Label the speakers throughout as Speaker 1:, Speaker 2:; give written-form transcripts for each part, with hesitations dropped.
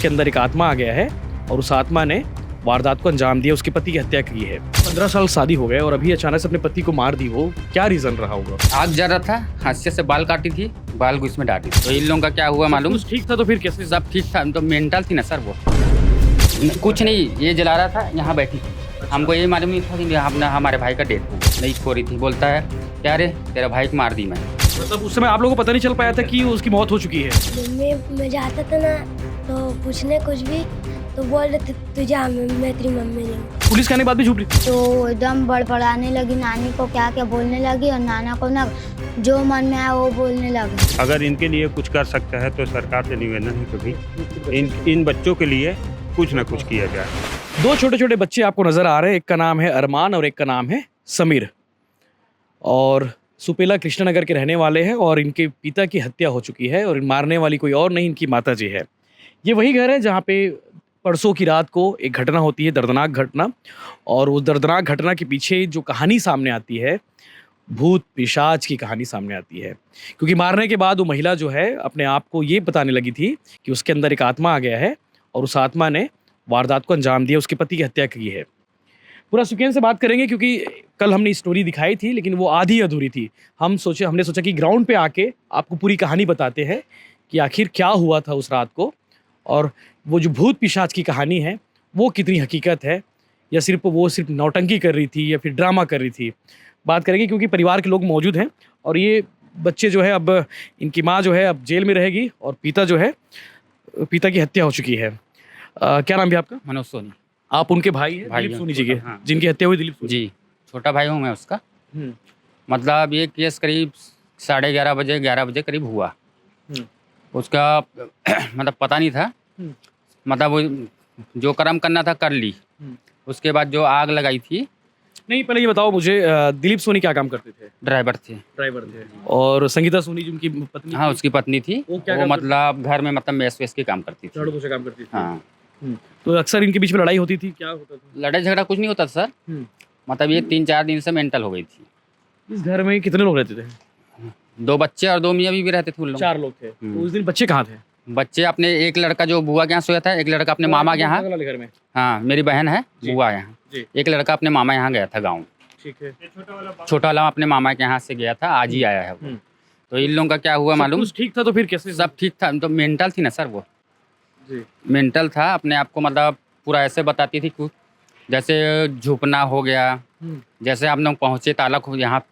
Speaker 1: उसके अंदर एक आत्मा आ गया है और उस आत्मा ने वारदात को अंजाम दिया, उसके पति की हत्या की है। 15 साल शादी हो गए और अभी अचानक से अपने पति को मार दी हो, क्या रीजन रहा होगा?
Speaker 2: आग जल रहा था, हाशिए से बाल काटी थी, बाल को इसमें डाली। तो इन लोगों का क्या हुआ मालूम?
Speaker 1: ठीक था तो फिर कैसे?
Speaker 2: सब ठीक था, तो मेंटल थी ना सर वो। कुछ नहीं, ये जला रहा था, यहाँ बैठी थी। हमको ये मालूम नहीं था कि अपना हमारे भाई का डेथ हो गया। नहीं खो रही थी, बोलता है क्या रे तेरा भाई को मार दी मैं।
Speaker 1: मतलब उस समय आप लोगों को पता नहीं चल पाया था कि उसकी मौत हो चुकी है?
Speaker 3: मैं जाता था ना तो पूछने कुछ भी तो बोल रहे थे तुझे मैं तेरी मम्मी नहीं हूँ।
Speaker 1: पुलिस कहने के बाद भी झूठ रही थी?
Speaker 4: तो एकदम बड़बड़ाने लगी, नानी को क्या क्या बोलने लगी और नाना को ना जो मन में आया वो बोलने लगी।
Speaker 5: अगर इनके लिए कुछ कर सकता है तो सरकार से निवेदन है कभी इन बच्चों के लिए कुछ ना कुछ किया जाए।
Speaker 1: दो छोटे छोटे बच्चे आपको नजर आ रहे हैं, एक का नाम है अरमान और एक का नाम है समीर, और सुपेला कृष्णनगर के रहने वाले हैं और इनके पिता की हत्या हो चुकी है और मारने वाली कोई और नहीं, इनकी माता जी है। ये वही घर है जहाँ पे परसों की रात को एक घटना होती है, दर्दनाक घटना, और उस दर्दनाक घटना के पीछे जो कहानी सामने आती है, भूत पिशाच की कहानी सामने आती है। क्योंकि मारने के बाद वो महिला जो है अपने आप को ये बताने लगी थी कि उसके अंदर एक आत्मा आ गया है और उस आत्मा ने वारदात को अंजाम दिया, उसके पति की हत्या की है। पूरा सीक्वेंस से बात करेंगे क्योंकि कल हमने स्टोरी दिखाई थी लेकिन वो आधी अधूरी थी। हमने सोचा कि ग्राउंड पे आके आपको पूरी कहानी बताते हैं कि आखिर क्या हुआ था उस रात को, और वो जो भूत पिशाच की कहानी है वो कितनी हकीकत है, या सिर्फ नौटंकी कर रही थी या फिर ड्रामा कर रही थी। बात करेंगे क्योंकि परिवार के लोग मौजूद हैं और ये बच्चे जो है, अब इनकी माँ जो है अब जेल में रहेगी और पिता जो है, पिता की हत्या हो चुकी है। क्या नाम है आपका?
Speaker 2: मनोज सोनी।
Speaker 1: आप उनके भाई हैं?
Speaker 2: भाई
Speaker 1: दिलीप
Speaker 2: हैं।
Speaker 1: सोनी जी के,
Speaker 2: हाँ।
Speaker 1: जिनकी हत्या हुई दिलीप सोनी।
Speaker 2: जी, छोटा भाई हूँ मैं उसका।
Speaker 1: हम्म,
Speaker 2: मतलब ये केस करीब 11:30 बजे करीब हुआ।
Speaker 1: हम्म,
Speaker 2: उसका मतलब पता नहीं था।
Speaker 1: हम्म,
Speaker 2: मतलब वो जो कर्म करना था कर ली।
Speaker 1: हम्म।
Speaker 2: उसके बाद जो आग लगाई थी,
Speaker 1: नहीं, पहले ये बताओ मुझे, दिलीप सोनी क्या काम करते थे?
Speaker 2: ड्राइवर थे।
Speaker 1: ड्राइवर थे। और संगीता सोनी जिनकी पत्नी
Speaker 2: हाँ,
Speaker 1: थी,
Speaker 2: उसकी पत्नी थी।
Speaker 1: वो क्या
Speaker 2: वो
Speaker 1: काम
Speaker 2: मतलब घर में मतलब मेस वेस की काम करती थी।
Speaker 1: झाड़ू पोछा काम करती थी।
Speaker 2: हाँ,
Speaker 1: तो अक्सर इनके बीच में लड़ाई होती थी, क्या होता था?
Speaker 2: लड़ाई झगड़ा कुछ नहीं होता था सर।
Speaker 1: हम्म।
Speaker 2: मतलब ये 3-4 दिन से मेंटल हो गई थी।
Speaker 1: इस घर में कितने लोग रहते थे?
Speaker 2: 2 बच्चे और 2 मियाँ भी रहते थे उन लोग।
Speaker 1: 4 लोग थे। तो उस दिन बच्चे कहाँ थे?
Speaker 2: बच्चे अपने, एक लड़का जो बुआ के यहाँ सोया था, एक लड़का अपने मामा के यहाँ।
Speaker 1: बगल वाले घर में।
Speaker 2: हाँ, मेरी बहन है
Speaker 1: जी।
Speaker 2: बुआ यहाँ।
Speaker 1: जी।
Speaker 2: एक लड़का अपने मामा यहाँ गया था गाँव।
Speaker 1: ठीक है।
Speaker 2: छोटा वाला अपने मामा के यहाँ से गया था, आज ही आया है वो।
Speaker 1: हम्म।
Speaker 2: तो इन लोगों का क्या हुआ मालूम?
Speaker 1: कुछ ठीक था तो फिर कैसे?
Speaker 2: सब ठीक था, तो मेंटल थी ना सर वो।
Speaker 1: जी।
Speaker 2: मेंटल था, अपने आप को मतलब पूरा ऐसे बताती थी कुछ, जैसे झुकना हो गया।
Speaker 1: हम्म,
Speaker 2: जैसे हम लोग पहुँचे ताला को यहाँ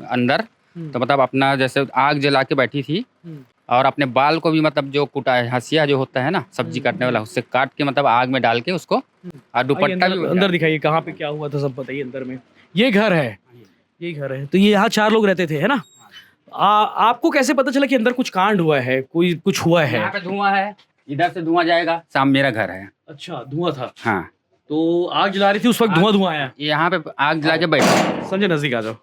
Speaker 2: अंदर,
Speaker 1: हम्म,
Speaker 2: तो मतलब अपना जैसे आग जला के बैठी थी
Speaker 1: हम्म।
Speaker 2: और अपने बाल को भी मतलब जो कुटा है, हंसिया जो होता है ना सब्जी काटने वाला, उससे काट के मतलब आग में डाल के उसको, और दुपट्टा
Speaker 1: आइए,
Speaker 2: भी
Speaker 1: अंदर दिखाइए कहाँ पे क्या हुआ था, सब बताइए अंदर में। ये घर है, ये घर है। तो ये यहाँ 4 लोग रहते थे, है ना? आपको कैसे पता चला कि अंदर कुछ कांड हुआ है, कोई कुछ हुआ है?
Speaker 2: यहाँ पे धुआं है, इधर से धुआं जाएगा, सामने मेरा घर है।
Speaker 1: अच्छा, धुआं था।
Speaker 2: हाँ,
Speaker 1: तो आग जला रही थी उस वक्त, धुआं आया।
Speaker 2: यहाँ पे आग जला के बैठी,
Speaker 1: संजय नजदीक आ जाओ।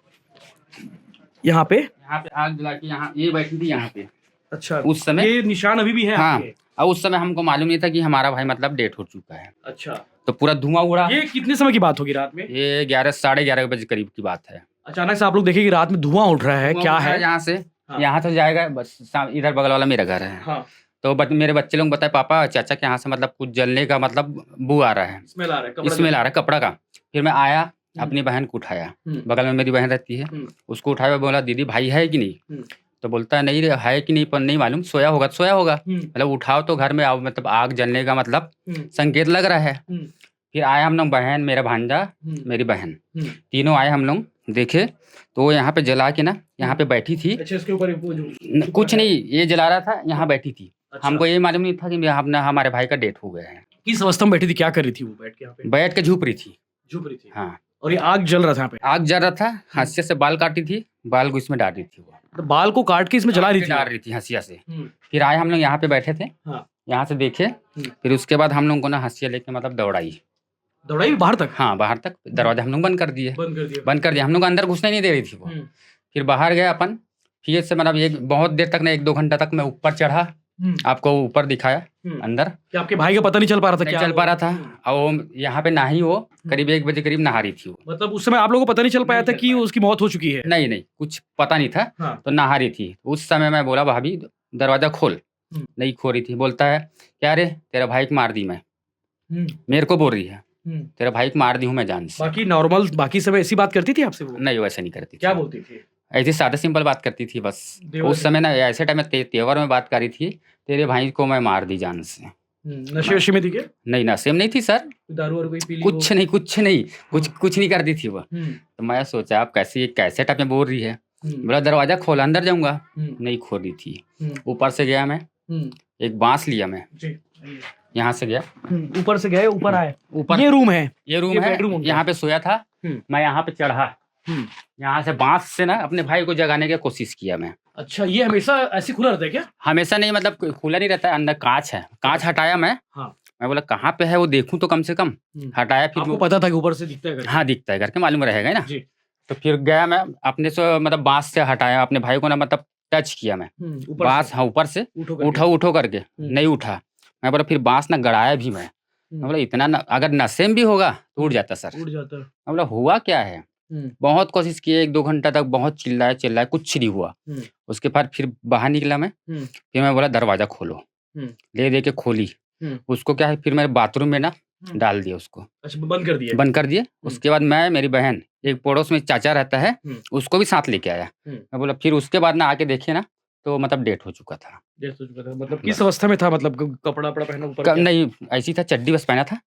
Speaker 1: यहाँ पे
Speaker 2: आग जला के यहाँ ये बैठी थी यहाँ पे।
Speaker 1: अच्छा,
Speaker 2: उस समय
Speaker 1: ये निशान अभी भी है
Speaker 2: हाँ,
Speaker 1: आपके?
Speaker 2: और उस समय हमको मालूम नहीं था कि हमारा भाई मतलब डेथ हो चुका है।
Speaker 1: अच्छा,
Speaker 2: तो पूरा धुआं उड़ा।
Speaker 1: ये कितने समय की बात होगी रात में?
Speaker 2: ये 11-11:30 बजे करीब की बात है।
Speaker 1: अचानक से आप लोग देखे कि रात में धुआं उठ रहा है,
Speaker 2: धुआं
Speaker 1: क्या
Speaker 2: उड़ रहा
Speaker 1: है?
Speaker 2: यहाँ से,
Speaker 1: हाँ।
Speaker 2: यहाँ तो जाएगा बस, इधर बगल वाला मेरा घर है।
Speaker 1: हाँ,
Speaker 2: तो मेरे बच्चे लोग बताए पापा चाचा के यहाँ से मतलब कुछ जलने का मतलब बू आ रहा है,
Speaker 1: स्मेल आ रहा है, कपड़ा
Speaker 2: स्मेल आ रहा है कपड़ा का। फिर मैं आया,
Speaker 1: हम्म।
Speaker 2: अपनी बहन को उठाया,
Speaker 1: हम्म।
Speaker 2: बगल में मेरी बहन रहती है,
Speaker 1: हम्म।
Speaker 2: उसको उठाया, बोला दीदी भाई है कि नहीं?
Speaker 1: हम्म।
Speaker 2: तो बोलता है नहीं रे, है कि नहीं पर नहीं मालूम, सोया होगा तो सोया होगा।
Speaker 1: हम्म,
Speaker 2: मतलब उठाओ तो घर में आओ, मतलब आग जलने का मतलब
Speaker 1: हम्म,
Speaker 2: संकेत लग रहा है।
Speaker 1: हम्म,
Speaker 2: फिर आए हम लोग, बहन, मेरा भांजा,
Speaker 1: हम्म,
Speaker 2: मेरी बहन,
Speaker 1: हम्म।
Speaker 2: तीनों आए हम लोग, देखे तो वो यहाँ पे जला के ना, यहाँ पे बैठी थी।
Speaker 1: अच्छा, इसके ऊपर वो
Speaker 2: कुछ नहीं, ये जला रहा था, यहाँ बैठी थी।
Speaker 1: अच्छा।
Speaker 2: हमको ये मालूम नहीं था कि अपना हमारे भाई का डेथ हो गया है।
Speaker 1: किस अवस्था में बैठी थी, क्या कर रही थी वो बैठ के यहाँ पे?
Speaker 2: बैठ के झुप रही थी।
Speaker 1: झुक रही थी।
Speaker 2: हाँ,
Speaker 1: और ये आग जल रहा था यहाँ पे?
Speaker 2: आग जल रहा था, हंसिया से बाल काटी थी, बाल को इसमें डाल रही थी वो।
Speaker 1: तो बाल को काट के इसमें जला रही थी?
Speaker 2: डाल रही थी हंसिया से।
Speaker 1: हम्म,
Speaker 2: फिर आए हम लोग, यहाँ पे बैठे थे,
Speaker 1: हाँ।
Speaker 2: यहाँ से देखे। फिर उसके बाद हम लोग को ना हंसिया लेके मतलब दौड़ाई।
Speaker 1: दौड़ाई बाहर तक?
Speaker 2: हाँ, बाहर तक। दरवाजा हम लोग बंद कर दिए,
Speaker 1: बंद कर दिया।
Speaker 2: बंद कर दिया, हम लोग अंदर घुसने नहीं दे रही थी वो।
Speaker 1: हम्म,
Speaker 2: फिर बाहर गए अपन, फिर से मतलब एक बहुत देर तक ना, 1-2 घंटा तक मैं ऊपर चढ़ा, आपको ऊपर दिखाया अंदर।
Speaker 1: कि आपके भाई का पता नहीं चल पा रहा था?
Speaker 2: नहीं
Speaker 1: क्या
Speaker 2: चल पा रहा था। और वो यहाँ पे नहा ही, वो करीब 1 बजे करीब नहा रही थी वो।
Speaker 1: मतलब उस समय आप लोगों को पता नहीं चल पाया था कि उसकी मौत हो चुकी है?
Speaker 2: नहीं, कुछ पता नहीं था।
Speaker 1: हाँ।
Speaker 2: तो नहा रही थी। उस समय मैं बोला भाभी दरवाजा खोल, नहीं खो रही थी, बोलता है क्या रे तेरा भाई को मार दी मैं, मेरे को बोल रही है तेरा भाई को मार दी हूँ मैं जान से।
Speaker 1: बाकी नॉर्मल बाकी समय ऐसी बात करती थी आपसे वो?
Speaker 2: नहीं वैसे नहीं करती
Speaker 1: क्या
Speaker 2: थी,
Speaker 1: बोलती थी?
Speaker 2: ऐसी सादा सिंपल बात करती थी बस।
Speaker 1: देवर
Speaker 2: उस समय ना ऐसे टाइम में तेवर में बात करी थी, तेरे भाई को मैं मार दी जान से।
Speaker 1: नशे वशे में थी क्या?
Speaker 2: नहीं नशे में नहीं थी सर,
Speaker 1: दारू वारू कोई पी ली
Speaker 2: कुछ नहीं कुछ नहीं, कुछ नहीं करती थी वो। तो मैं सोचा आप कैसे टाइप में बोल रही है, बोला दरवाजा खोला अंदर जाऊंगा, नहीं खोल रही थी। ऊपर से गया मैं, एक बांस लिया मैं, यहाँ से गया,
Speaker 1: ऊपर से गए, ऊपर आए,
Speaker 2: ऊपर
Speaker 1: ये रूम है,
Speaker 2: ये रूम
Speaker 1: ये
Speaker 2: है,
Speaker 1: बेडरूम उनका।
Speaker 2: यहाँ पे सोया था मैं, यहाँ पे चढ़ा, यहाँ से बांस से ना अपने भाई को जगाने की कोशिश किया मैं।
Speaker 1: अच्छा, ये हमेशा ऐसे खुला रहता है क्या?
Speaker 2: हमेशा नहीं, मतलब खुला नहीं रहता है, अंदर कांच है, कांच हटाया मैं।
Speaker 1: हाँ।
Speaker 2: मैं बोला कहाँ पे है वो देखूं तो कम से कम, हटाया फिर
Speaker 1: आपको पता था कि ऊपर से दिखता है करके?
Speaker 2: हाँ दिखता है करके मालूम रहेगा ना
Speaker 1: जी।
Speaker 2: तो फिर गया मैं अपने से, मतलब बांस से हटाया अपने भाई को ना, मतलब टच किया मैं
Speaker 1: ऊपर
Speaker 2: बांस,
Speaker 1: से?
Speaker 2: हाँ ऊपर से उठो करके नहीं उठा। मैं बोला फिर बांस ना गड़ाया भी मैं बोला इतना अगर नशे में भी होगा तो उड़ जाता सर।
Speaker 1: उड़ जाता।
Speaker 2: मैं बोला हुआ क्या है, बहुत कोशिश की, 1-2 घंटा तक बहुत चिल्लाया, कुछ नहीं हुआ। उसके बाद फिर बाहर निकला मैं, फिर मैं बोला दरवाजा खोलो, ले दे के खोली, उसको क्या है फिर मैं बाथरूम में ना डाल दिया उसको।
Speaker 1: अच्छा, बंद कर दिए।
Speaker 2: उसके बाद मैं, मेरी बहन, एक पड़ोस में चाचा रहता है, उसको भी साथ लेके आया। मैं बोला फिर उसके बाद ना आके देखे ना तो मतलब डेथ हो चुका था।
Speaker 1: मतलब किस अवस्था में था, मतलब कपड़ा पहना ऊपर?
Speaker 2: नहीं ऐसी था, चड्डी बस पहना था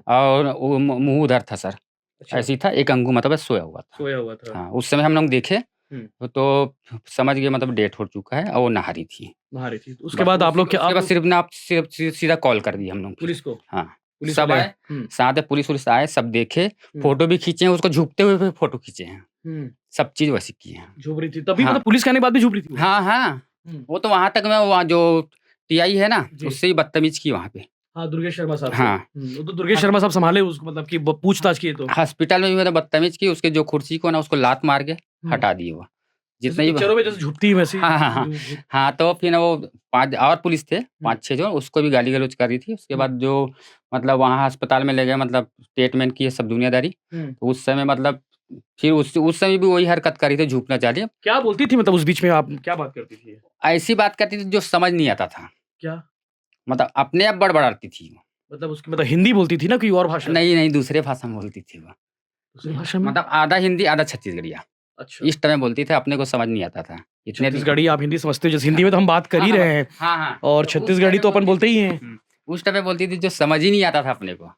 Speaker 2: और वो मुंह उधर था सर।
Speaker 1: अच्छा।
Speaker 2: ऐसी था, एक अंगू मतलब सोया हुआ था। हाँ उस समय हम लोग देखे तो समझ गए मतलब डेथ हो चुका है, और वो नहा रही थी।
Speaker 1: उसके बाद आप लोग क्या?
Speaker 2: उसके बाद सिर्फ ना आप सिर्फ सीधा कॉल कर दिया हम लोग
Speaker 1: पुलिस को?
Speaker 2: हाँ
Speaker 1: पुलिस
Speaker 2: सब
Speaker 1: वाले
Speaker 2: आए, साथ पुलिस आए, सब देखे, फोटो भी खींचे हैं, उसको झुकते हुए भी फोटो खींचे हैं, सब चीज वैसी की है।
Speaker 1: झुक रही थी तभी?
Speaker 2: हाँ।
Speaker 1: मतलब पुलिस के आने के बाद भी झुक रही थी वो?
Speaker 2: हाँ वो तो वहां तक मैं, वहाँ जो टीआई है ना उससे ही बदतमीज की वहाँ पे।
Speaker 1: हाँ, दुर्गेश शर्मा साहब।
Speaker 2: हाँ
Speaker 1: वो तो दुर्गेश शर्मा साहब संभाले उसको, मतलब कि पूछताछ की तो
Speaker 2: हॉस्पिटल में भी मतलब बदतमीज की, उसके जो कुर्सी को ना उसको लात मार के हटा दिए वो, जितने भी
Speaker 1: पिक्चरों में जैसे झुकती है वैसे।
Speaker 2: हाँ तो फिर ना वो 5 और पुलिस थे, 5-6 जो, उसको भी गाली गलौज कर रही थी। उसके बाद जो मतलब वहाँ अस्पताल में ले गए, मतलब ट्रीटमेंट की सब दुनियादारी, तो उस समय मतलब फिर उस समय भी वही हरकत कर रही थी, झुकना चाह रही।
Speaker 1: क्या बोलती थी, मतलब उस बीच में आप क्या बात करती थी?
Speaker 2: ऐसी बात करती थी जो समझ नहीं आता था।
Speaker 1: क्या
Speaker 2: मतलब अपने आप बड़बड़ाती थी,
Speaker 1: मतलब उसकी मतलब हिंदी बोलती थी ना, कोई और भाषा?
Speaker 2: नहीं दूसरे भाषा में बोलती थी वो,
Speaker 1: दूसरी भाषा में?
Speaker 2: मतलब आधा हिंदी आधा छत्तीसगढ़िया।
Speaker 1: अच्छा,
Speaker 2: इस टाइम बोलती थी, अपने को समझ नहीं आता था। इतने
Speaker 1: छत्तीसगढ़ी आप हिंदी समझते हो? जैसे हिंदी में तो हम बात कर ही रहे हैं,
Speaker 2: हाँ
Speaker 1: और छत्तीसगढ़ी तो अपन बोलते ही हैं।
Speaker 2: उस टाइम बोलती थी जो समझ ही नहीं आता था अपने को।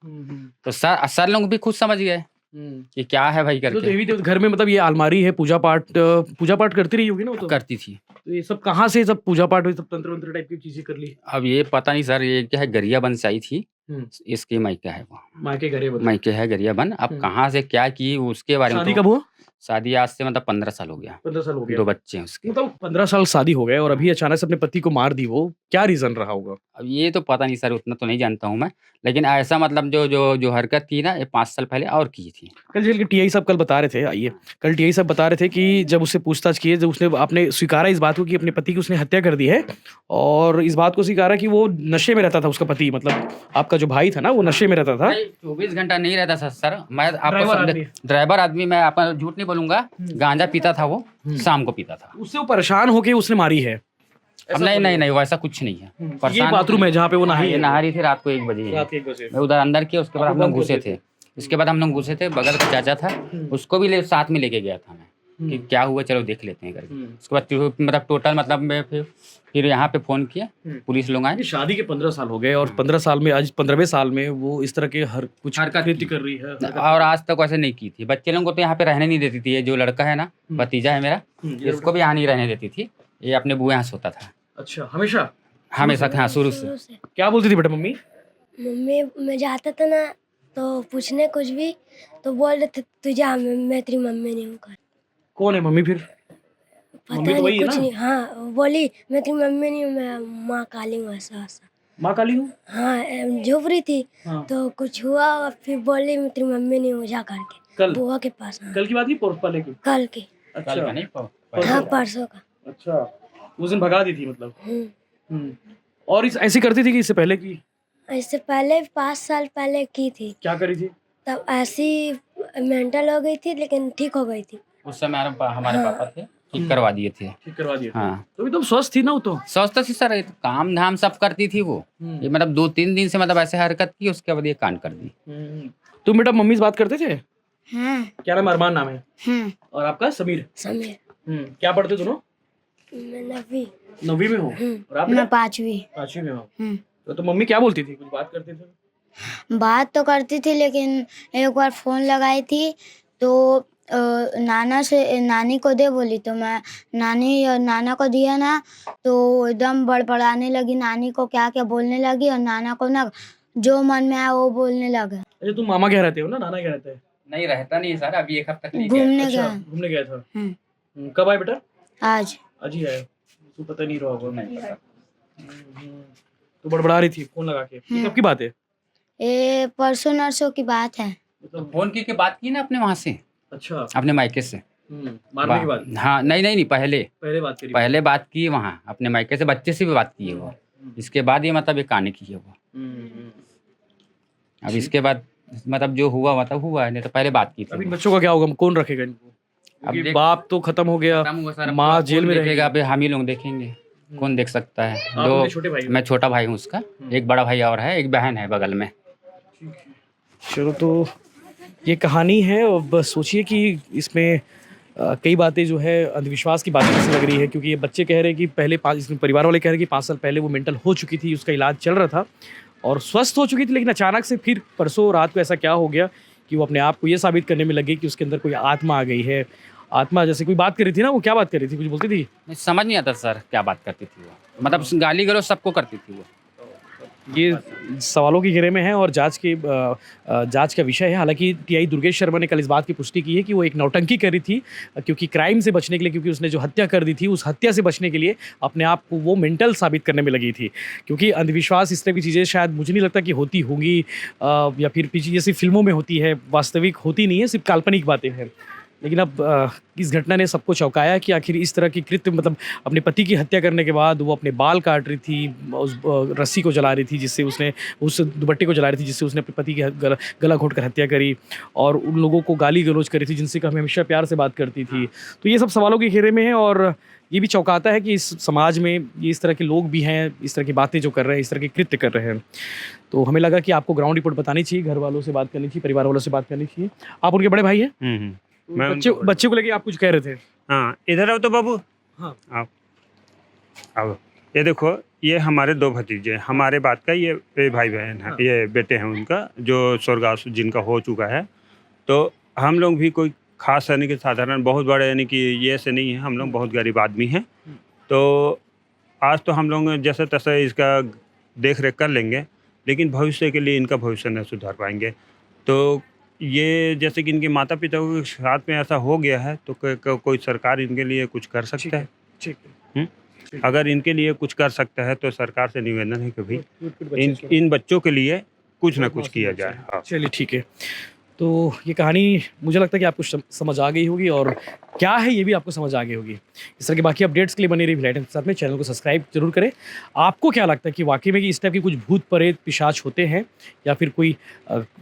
Speaker 2: तो सर लोग भी खुद समझ गए कि क्या है भाई
Speaker 1: तो
Speaker 2: करके।
Speaker 1: देवी देव घर में मतलब ये अलमारी है, पूजा पाठ करती रही होगी ना वो तो?
Speaker 2: करती थी।
Speaker 1: तो ये सब कहाँ से सब पूजा पाठ हुई, सब तंत्र वंत्र टाइप की चीजें कर ली?
Speaker 2: अब ये पता नहीं सर, ये क्या है, गरियाबंद से आई थी, इसके मायके है वो,
Speaker 1: मायके घरे बता।
Speaker 2: मायके है गरियाबंद। अब कहाँ से क्या की उसके बारे में
Speaker 1: शादी
Speaker 2: तो
Speaker 1: कब हुआ?
Speaker 2: शादी आज से मतलब 15 साल हो गया।
Speaker 1: 15 साल हो गया।
Speaker 2: 2 बच्चे हैं उसके।
Speaker 1: मतलब 15 साल शादी हो गए और अभी अचानक से अपने पति को मार दी, वो क्या रीजन रहा होगा?
Speaker 2: अब ये तो पता नहीं सर, उतना तो नहीं जानता हूँ मैं, लेकिन ऐसा मतलब जो हरकत थी ना, ये 5 साल पहले और की थी।
Speaker 1: कल टीआई साहब कल बता रहे थे, आइए, कल टीआई साहब बता रहे थे कि जब उससे पूछताछ की, जब उसने आपने स्वीकारा इस बात को कि अपने पति की उसने हत्या कर दी है, और इस बात को स्वीकारा कि वो नशे में रहता था, उसका पति मतलब आपका जो भाई था ना वो नशे में रहता था।
Speaker 2: 24 घंटा नहीं रहता था सर। मैं आपको ड्राइवर आदमी, मैं आपका झूठ नहीं बोलूंगा, गांजा पीता था वो, शाम को पीता था।
Speaker 1: उससे वो परेशान होके उसने मारी है?
Speaker 2: अब नहीं वैसा कुछ नहीं है।
Speaker 1: ये बाथरूम है जहाँ पे वो
Speaker 2: नहा रही थी रात को 1 बजे।
Speaker 1: रात 1 बजे
Speaker 2: मैं उधर अंदर किया, उसके बाद हम लोग घुसे थे। इसके बाद हम लोग घुसे थे, बगल का चाचा था, उसको भी साथ में लेके गया था मैं कि क्या हुआ, चलो देख लेते हैं करके। उसके बाद मतलब टोटल मतलब मैं फिर यहाँ पे फोन किया, पुलिस लोग आए।
Speaker 1: शादी के 15 साल हो गए और 15 साल में आज 15वें साल में वो इस तरह के कुछ हरकत कर रही है,
Speaker 2: और आज तक वैसे नहीं की थी। बच्चे लोगों को तो यहाँ पे रहने नहीं देती थी। ये जो लड़का है ना, भतीजा है मेरा, इसको भी यहाँ नहीं रहने देती थी। ये अपने बुआ यहाँ सोता था।
Speaker 1: अच्छा, हमेशा
Speaker 2: हाँ शुरू से।
Speaker 1: क्या बोलती थी बेटा मम्मी?
Speaker 3: मम्मी मैं जाता था ना तो पूछने कुछ भी तो बोल रहे थे तू जा, मैं तेरी मम्मी नहीं हूँ कर।
Speaker 1: कौन है मम्मी फिर?
Speaker 3: पता
Speaker 1: मम्मी तो वही
Speaker 3: नहीं
Speaker 1: है
Speaker 3: कुछ
Speaker 1: ना?
Speaker 3: नहीं। हाँ बोली मैं तेरी मम्मी नहीं हूँ, मैं माँ काली हूँ, ऐसा ऐसा।
Speaker 1: माँ काली हूँ?
Speaker 3: हाँ झुप रही थी।
Speaker 1: हाँ।
Speaker 3: तो कुछ हुआ और फिर बोली मैं तेरी मम्मी नहीं हूँ, जा करके
Speaker 1: कल?
Speaker 3: बुआ के पास। हाँ।
Speaker 1: कल की बात की पहले की?
Speaker 3: कल की।
Speaker 1: अच्छा,
Speaker 2: कल का नहीं,
Speaker 3: हाँ परसों का।
Speaker 1: अच्छा, उस दिन भगा दी थी मतलब। और ऐसी करती थी कि इससे पहले की?
Speaker 3: इससे पहले 5 साल पहले की थी।
Speaker 1: क्या करी थी?
Speaker 3: तब ऐसी मेंटल हो गई थी लेकिन ठीक हो गई थी।
Speaker 2: उस समय हमारे पापा थे, ठीक करवा दिए थे।
Speaker 1: ठीक करवा दिया
Speaker 2: हाँ,
Speaker 1: तो एकदम स्वस्थ थी ना वो तो।
Speaker 2: स्वस्थ थी सर, काम धाम सब करती थी वो। ये मतलब 2-3 दिन से मतलब ऐसे हरकत की, उसके बाद ये कांड कर दी।
Speaker 1: तुम बेटा मम्मी से बात करते थे?
Speaker 4: हाँ
Speaker 1: क्या नाम है? अरमान नाम है।
Speaker 4: हाँ
Speaker 1: और आपका? समीर।
Speaker 3: समीर।
Speaker 1: क्या पढ़ते हो दोनों?
Speaker 3: मैं नवी।
Speaker 1: 9वीं में हो और आप
Speaker 4: मैं
Speaker 1: बेटा?
Speaker 4: 5वीं।
Speaker 1: 5वीं में हो।
Speaker 4: हम्म।
Speaker 1: तो मम्मी क्या बोलती थी? कुछ बात करती थी?
Speaker 4: बात तो करती थी, लेकिन एक बार फोन लगाई थी तो नानी को दे बोली, तो मैं नाना को दिया ना, तो एकदम बड़बड़ाने लगी, नानी को क्या क्या बोलने लगी, और नाना को ना जो मन में आया वो बोलने लगा।
Speaker 1: अच्छा तुम मामा कह रहते हो ना, नाना कह रहते हैं?
Speaker 2: नहीं रहता नहीं सर, अभी 1 हफ्ता के लिए
Speaker 4: घूमने
Speaker 1: अच्छा
Speaker 4: गया।
Speaker 1: घूमने गया था।
Speaker 4: हम्म।
Speaker 1: कब आए बेटा?
Speaker 4: आज
Speaker 1: आज ही आए। तो पता नहीं रहा होगा।
Speaker 2: नहीं पता।
Speaker 1: तो बड़बड़ा रही थी फोन लगा के। ये कब की बात है?
Speaker 4: ये परसों नरसों की बात है।
Speaker 1: मतलब
Speaker 2: फोन की बात की ना अपने वहाँ से,
Speaker 1: अच्छा
Speaker 2: अपने मायके से।
Speaker 1: मारने के बाद
Speaker 2: हाँ, नहीं पहले
Speaker 1: पहले बात करी?
Speaker 2: पहले बात की वहाँ अपने मायके से, बच्चे से भी बात की है वो। इसके बाद ये मतलब ये कहानी की है वो। अब इसके बाद मतलब जो हुआ मतलब हुआ है, नहीं तो पहले बात की
Speaker 1: अब इन
Speaker 2: थी।
Speaker 1: बच्चों का क्या होगा? कौन रखेगा इनको?
Speaker 2: अब
Speaker 1: क्योंकि
Speaker 2: देख-
Speaker 1: बाप तो खत्म हो गया,
Speaker 2: खत्म हुआ सर,
Speaker 1: माँ
Speaker 2: अब
Speaker 1: जेल
Speaker 2: कौन
Speaker 1: में
Speaker 2: देखेगा?
Speaker 1: रहेगी।
Speaker 2: अभी हम ही लोग देखेंगे, कौन देख सकता है?
Speaker 1: आप उनके छोटे भाई हो?
Speaker 2: मैं छोटा भाई हूँ उसका, एक बड़ा भाई और है, एक बहन है बगल में।
Speaker 1: चलो तो ये कहानी है। और बस सोचिए कि इसमें कई बातें जो है अंधविश्वास की बातें जैसे लग रही है, क्योंकि ये बच्चे कह रहे हैं कि पहले इसमें परिवार वाले कह रहे हैं कि 5 साल पहले वो मेंटल हो चुकी थी, उसका इलाज चल रहा था और स्वस्थ हो चुकी थी, लेकिन अचानक से फिर परसों रात को ऐसा क्या हो गया कि वो अपने आप को ये साबित करने में लगी कि उसके अंदर कोई आत्मा आ गई है। आत्मा जैसे कोई बात कर रही थी ना, वो क्या बात कर रही थी? कुछ बोलती थी?
Speaker 2: नहीं, समझ नहीं आता सर क्या बात करती थी वो, मतलब गाली गलौज सबको करती थी वो।
Speaker 1: ये सवालों की घेरे में है और जांच का विषय है। हालांकि टीआई दुर्गेश शर्मा ने कल इस बात की पुष्टि की है कि वो एक नौटंकी कर रही थी, क्योंकि क्राइम से बचने के लिए, क्योंकि उसने जो हत्या कर दी थी उस हत्या से बचने के लिए अपने आप को वो मेंटल साबित करने में लगी थी। क्योंकि अंधविश्वास इस तरह की चीज़ें शायद मुझे नहीं लगता कि होती होंगी, या फिर पीछे जैसी फिल्मों में होती है, वास्तविक होती नहीं है, सिर्फ काल्पनिक बातें हैं। लेकिन अब इस घटना ने सबको चौंकाया कि आखिर इस तरह की कृत्य, मतलब अपने पति की हत्या करने के बाद वो अपने बाल काट रही थी, उस रस्सी को जला रही थी जिससे उसने, उस दुपट्टे को जला रही थी जिससे उसने अपने पति की गला घोंटकर हत्या करी, और उन लोगों को गाली गलौज करी थी जिनसे हमेशा प्यार से बात करती थी। तो ये सब सवालों के घेरे में है और ये भी चौंकाता है कि इस समाज में ये इस तरह के लोग भी हैं, इस तरह की बातें जो कर रहे हैं, इस तरह के कृत्य कर रहे हैं। तो हमें लगा कि आपको ग्राउंड रिपोर्ट बतानी चाहिए, घर वालों से बात करनी चाहिए, परिवार वालों से बात करनी चाहिए। आप उनके बड़े भाई हैं?
Speaker 5: मैं
Speaker 1: बच्चे को लेके आप कुछ कह रहे थे?
Speaker 5: हाँ, इधर आओ तो बाबू।
Speaker 1: हाँ।
Speaker 5: आओ। ये देखो, ये हमारे 2 भतीजे हैं। हमारे बात का ये भाई बहन है।
Speaker 1: हाँ।
Speaker 5: ये बेटे हैं उनका, जो स्वर्गवास जिनका हो चुका है। तो हम लोग भी कोई खास यानी कि साधारण बहुत बड़े यानी कि ये से नहीं है, हम लोग बहुत गरीब आदमी हैं। तो आज तो हम लोग जैसे तैसे इसका देख रेख कर लेंगे, लेकिन भविष्य के लिए इनका भविष्य नहीं सुधार पाएंगे। तो ये जैसे कि इनके माता पिता के साथ में ऐसा हो गया है, तो कोई सरकार इनके लिए कुछ कर सकता है।
Speaker 1: ठीक है।
Speaker 5: अगर इनके लिए कुछ कर सकता है तो सरकार से निवेदन है कि भाई
Speaker 1: इन
Speaker 5: इन बच्चों के लिए कुछ ना कुछ किया जाए। हाँ।
Speaker 1: चलिए ठीक है। तो ये कहानी मुझे लगता है कि आपको समझ आ गई होगी, और क्या है ये भी आपको समझ आ गई होगी। इस तरह के बाकी अपडेट्स के लिए बने रही भिलाई टाइम्स के साथ में। चैनल को सब्सक्राइब जरूर करें। आपको क्या लगता है कि वाकई में कि इस टाइप के कुछ भूत प्रेत पिशाच होते हैं, या फिर कोई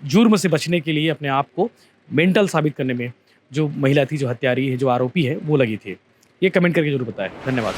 Speaker 1: जुर्म से बचने के लिए अपने आप को मेंटल साबित करने में जो महिला थी, जो हत्यारी है, जो आरोपी है, वो लगी थी? ये कमेंट करके जरूर बताएं। धन्यवाद।